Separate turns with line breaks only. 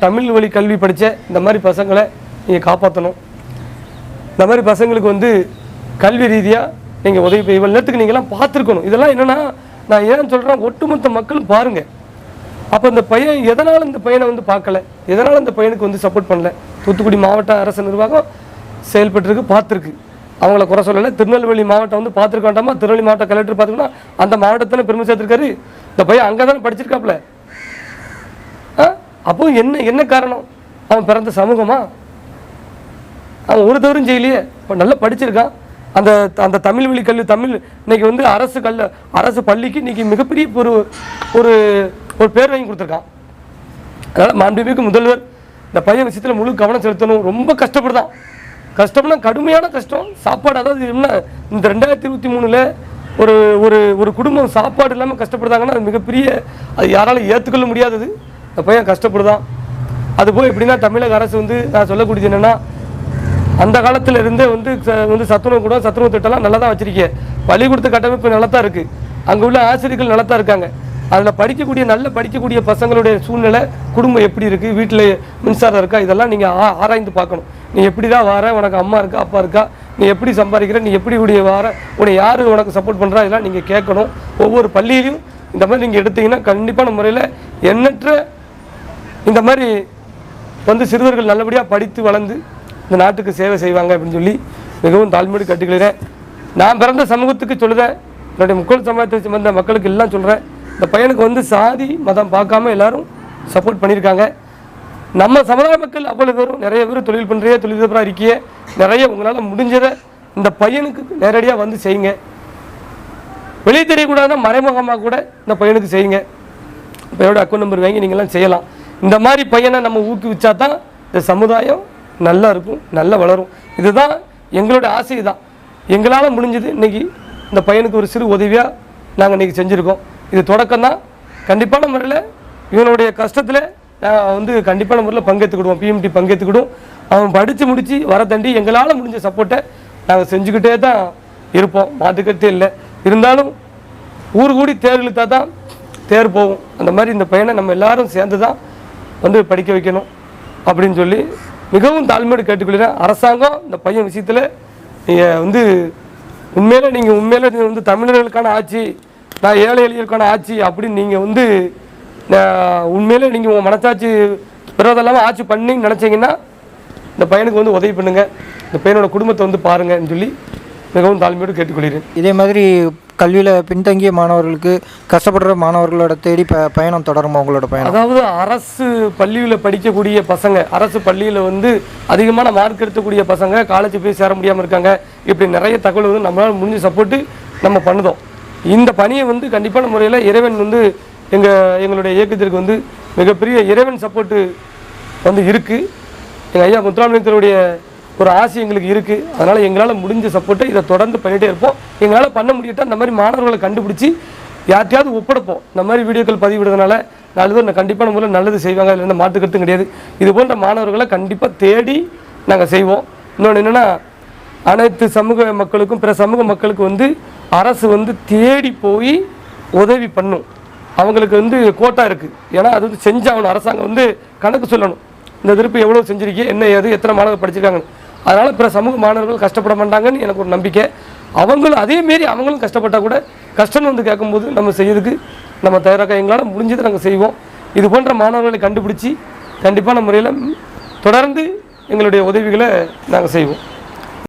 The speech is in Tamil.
தமிழ் வழி கல்வி படித்த இந்த மாதிரி பசங்களை நீங்கள் காப்பாற்றணும். இந்த மாதிரி பசங்களுக்கு வந்து கல்வி ரீதியாக நீங்கள் உதவி இவ்வளோ நேரத்துக்கு நீங்கள்லாம் பார்த்துருக்கணும். இதெல்லாம் என்னென்னா நான் ஏன் சொல்கிறேன், ஒட்டுமொத்த மக்களும் பாருங்கள். அப்போ இந்த பையன் எதனால் இந்த பையனை வந்து பார்க்கல, எதனால் இந்த பையனுக்கு வந்து சப்போர்ட் பண்ணல. தூத்துக்குடி மாவட்ட அரசு நிர்வாகம் செயல்பட்டுருக்கு, பார்த்துருக்கு. அவங்கள குறை சொல்லலை. திருநெல்வேலி மாவட்டம் வந்து பார்த்துருக்க வேண்டாமா? திருநெல்வேலி மாவட்ட கலெக்டர் பார்த்துக்கணும். அந்த மாவட்டத்தில் பெருமை சேர்த்துருக்காரு. இந்த பையன் அங்கே தானே படிச்சிருக்காப்புல. அப்போ என்ன காரணம்? அவன் பிறந்த சமூகமா? அவன் ஒரு தவறும் செய்யலையே. இப்போ நல்லா படிச்சிருக்கான். அந்த அந்த தமிழ் வழி கல்வி தமிழ் இன்னைக்கு வந்து அரசு பள்ளிக்கு இன்னைக்கு மிகப்பெரிய ஒரு ஒரு ஒரு பேர் வாங்கி கொடுத்துருக்கான். அதனால் மாண்புமிகு முதல்வர் இந்த பையன் விஷயத்தில் முழு கவனம் செலுத்தணும். ரொம்ப கஷ்டப்படுதான். கஷ்டம்னா கடுமையான கஷ்டம். சாப்பாடு, அதாவது என்ன, இந்த 2023 ஒரு ஒரு ஒரு குடும்பம் சாப்பாடு இல்லாமல் கஷ்டப்படுதாங்கன்னா அது மிகப்பெரிய, அது யாராலும் ஏற்றுக்கொள்ள முடியாதது. இந்த பையன் கஷ்டப்படுதான். அதுபோல் எப்படின்னா தமிழக அரசு வந்து நான் சொல்லக்கூடியது என்னென்னா, அந்த காலத்தில் இருந்தே வந்து சத்துணவு கூட சத்துணவு திட்டம்லாம் நல்லா தான் வச்சுருக்கேன். பள்ளிக்கூடத்து கட்டமைப்பு நல்லா தான் இருக்குது. அங்கே உள்ள ஆசிரியர்கள் நல்லா தான் இருக்காங்க. அதில் படிக்கக்கூடிய பசங்களுடைய சூழ்நிலை, குடும்பம் எப்படி இருக்குது, வீட்டில் மின்சாரம் இருக்கா, இதெல்லாம் நீங்கள் ஆராய்ந்து பார்க்கணும். நீ எப்படி தான் வர, உனக்கு அம்மா இருக்கா அப்பா இருக்கா, நீ எப்படி சம்பாதிக்கிற, நீ எப்படி வர, உன்னை யார் உனக்கு சப்போர்ட் பண்ணுறா, இதெல்லாம் நீங்கள் கேட்கணும். ஒவ்வொரு பள்ளியிலையும் இந்த மாதிரி நீங்கள் எடுத்தீங்கன்னா கண்டிப்பான முறையில் எண்ணற்ற இந்த மாதிரி வந்து சிறுவர்கள் நல்லபடியாக படித்து வளர்ந்து இந்த நாட்டுக்கு சேவை செய்வாங்க அப்படின்னு சொல்லி மிகவும் தாழ்மையோடு கட்டுக்கிறேன். நான் பிறந்த சமூகத்துக்கு சொல்லுறேன், என்னுடைய முக்கோள் சமூகத்தை வந்த மக்களுக்கு எல்லாம் சொல்கிறேன், இந்த பையனுக்கு வந்து சாதி மதம் பார்க்காம எல்லாரும் சப்போர்ட் பண்ணியிருக்காங்க. நம்ம சமுதாய மக்கள் அவ்வளோ பேரும் நிறைய பேர் தொழில் பண்ணுறிய, தொழிலதிபராக இருக்கிய, நிறைய உங்களால் முடிஞ்சதை இந்த பையனுக்கு நேரடியாக வந்து செய்யுங்க. வெளியே தெரியக்கூடாதுன்னா மறைமுகமாக கூட இந்த பையனுக்கு செய்யுங்க. பையனோட அக்கௌண்ட் நம்பர் வாங்கி நீங்கள்லாம் செய்யலாம். இந்த மாதிரி பையனை நம்ம ஊக்குவிச்சா தான் இந்த சமுதாயம் நல்லா இருக்கும், நல்லா வளரும். இதுதான் எங்களோட ஆசை தான். எங்களால் முடிஞ்சது இன்றைக்கி இந்த பையனுக்கு ஒரு சிறு உதவியாக நாங்கள் இன்றைக்கி செஞ்சுருக்கோம். இது தொடக்கம் தான். கண்டிப்பான முறையில் இவனுடைய கஷ்டத்தில் நான் வந்து கண்டிப்பான முறையில் பங்கேற்றுக்கிடுவோம். பிஎம்டி பங்கேற்றுக்கிடும். அவன் படித்து முடித்து வர தண்டி எங்களால் முடிஞ்ச சப்போர்ட்டை நாங்கள் செஞ்சுக்கிட்டே தான் இருப்போம். மாற்றுக்கட்டே இல்லை. இருந்தாலும் ஊர் கூடி தேர் இழுத்தா தான் தேர் போகும். அந்த மாதிரி இந்த பையனை நம்ம எல்லாரும் சேர்ந்து தான் வந்து படிக்க வைக்கணும் அப்படின்னு சொல்லி மிகவும் தாழ்மையோடு கேட்டுக்கொள்கிறேன். அரசாங்கம் இந்த பையன் விஷயத்தில் நீங்கள் வந்து உண்மையிலே வந்து தமிழர்களுக்கான ஆட்சி, நான் ஏழை எளியருக்கான ஆட்சி அப்படின்னு நீங்கள் வந்து உண்மையிலே நீங்கள் உங்கள் மனசாட்சி விரோதம் இல்லாமல் ஆட்சி பண்ணி நினச்சிங்கன்னா இந்த பையனுக்கு வந்து உதவி பண்ணுங்கள், இந்த பையனோட குடும்பத்தை வந்து பாருங்கன்னு சொல்லி மிகவும் தாழ்மையோடு கேட்டுக்கொள்கிறேன்.
இதே மாதிரி கல்வியில் பின்தங்கிய மாணவர்களுக்கு, கஷ்டப்படுற மாணவர்களோட தேடி பயணம் தொடருமா உங்களோட பயணம்?
அதாவது அரசு பள்ளியில் படிக்கக்கூடிய பசங்க, அரசு பள்ளியில் வந்து அதிகமான மார்க் எடுக்கக்கூடிய பசங்க காலேஜ் போய் சேர முடியாமல் இருக்காங்க. இப்படி நிறைய தகவல் வந்து நம்மளால் முடிஞ்ச சப்போர்ட்டு நம்ம பண்ணுதோம். இந்த பணியை வந்து கண்டிப்பான முறையில் இறைவன் வந்து எங்களுடைய இயக்கத்திற்கு வந்து மிகப்பெரிய இறைவன் சப்போர்ட்டு வந்து இருக்குது. எங்கள் ஐயா முத்துராமலிங்கத்தினுடைய ஒரு ஆசை எங்களுக்கு இருக்குது. அதனால் எங்களால் முடிஞ்ச சப்போர்ட்டை இதை தொடர்ந்து பண்ணிகிட்டே இருப்போம். எங்களால் பண்ண முடியாட்டால் இந்த மாதிரி மாணவர்களை கண்டுபிடிச்சி யார்ட்டையாவது ஒப்படைப்போம். இந்த மாதிரி வீடியோக்கள் பதிவிடுறதுனால 4 பேர் கண்டிப்பான முறையில் நல்லது செய்வாங்க. அதில் எந்த மாற்றுக்கருத்தும் கிடையாது. இது போன்ற மாணவர்களை கண்டிப்பாக தேடி நாங்கள் செய்வோம். இன்னொன்று என்னென்னா, அனைத்து சமூக மக்களுக்கும் பிற சமூக மக்களுக்கு வந்து அரசு வந்து தேடி போய் உதவி பண்ணும். அவங்களுக்கு வந்து கோட்டா இருக்குது. ஏன்னா அது வந்து செஞ்சாகணும். அரசாங்கம் வந்து கணக்கு சொல்லணும், இந்த திருப்பி எவ்வளோ செஞ்சுருக்கீங்க, என்ன ஏது, எத்தனை மாணவர்கள் படிச்சிருக்காங்க. அதனால் பிற சமூக மாணவர்கள் கஷ்டப்பட மாட்டாங்கன்னு எனக்கு ஒரு நம்பிக்கை. அவங்களும் அதேமாரி அவங்களும் கஷ்டப்பட்டால் கூட கஷ்டம்னு வந்து கேட்கும்போது நம்ம செய்யறதுக்கு நம்ம தயாராக எங்களால் முடிஞ்சதை நாங்கள் செய்வோம். இது போன்ற மாணவர்களை கண்டுபிடிச்சி கண்டிப்பான முறையில் தொடர்ந்து எங்களுடைய உதவிகளை நாங்கள் செய்வோம்.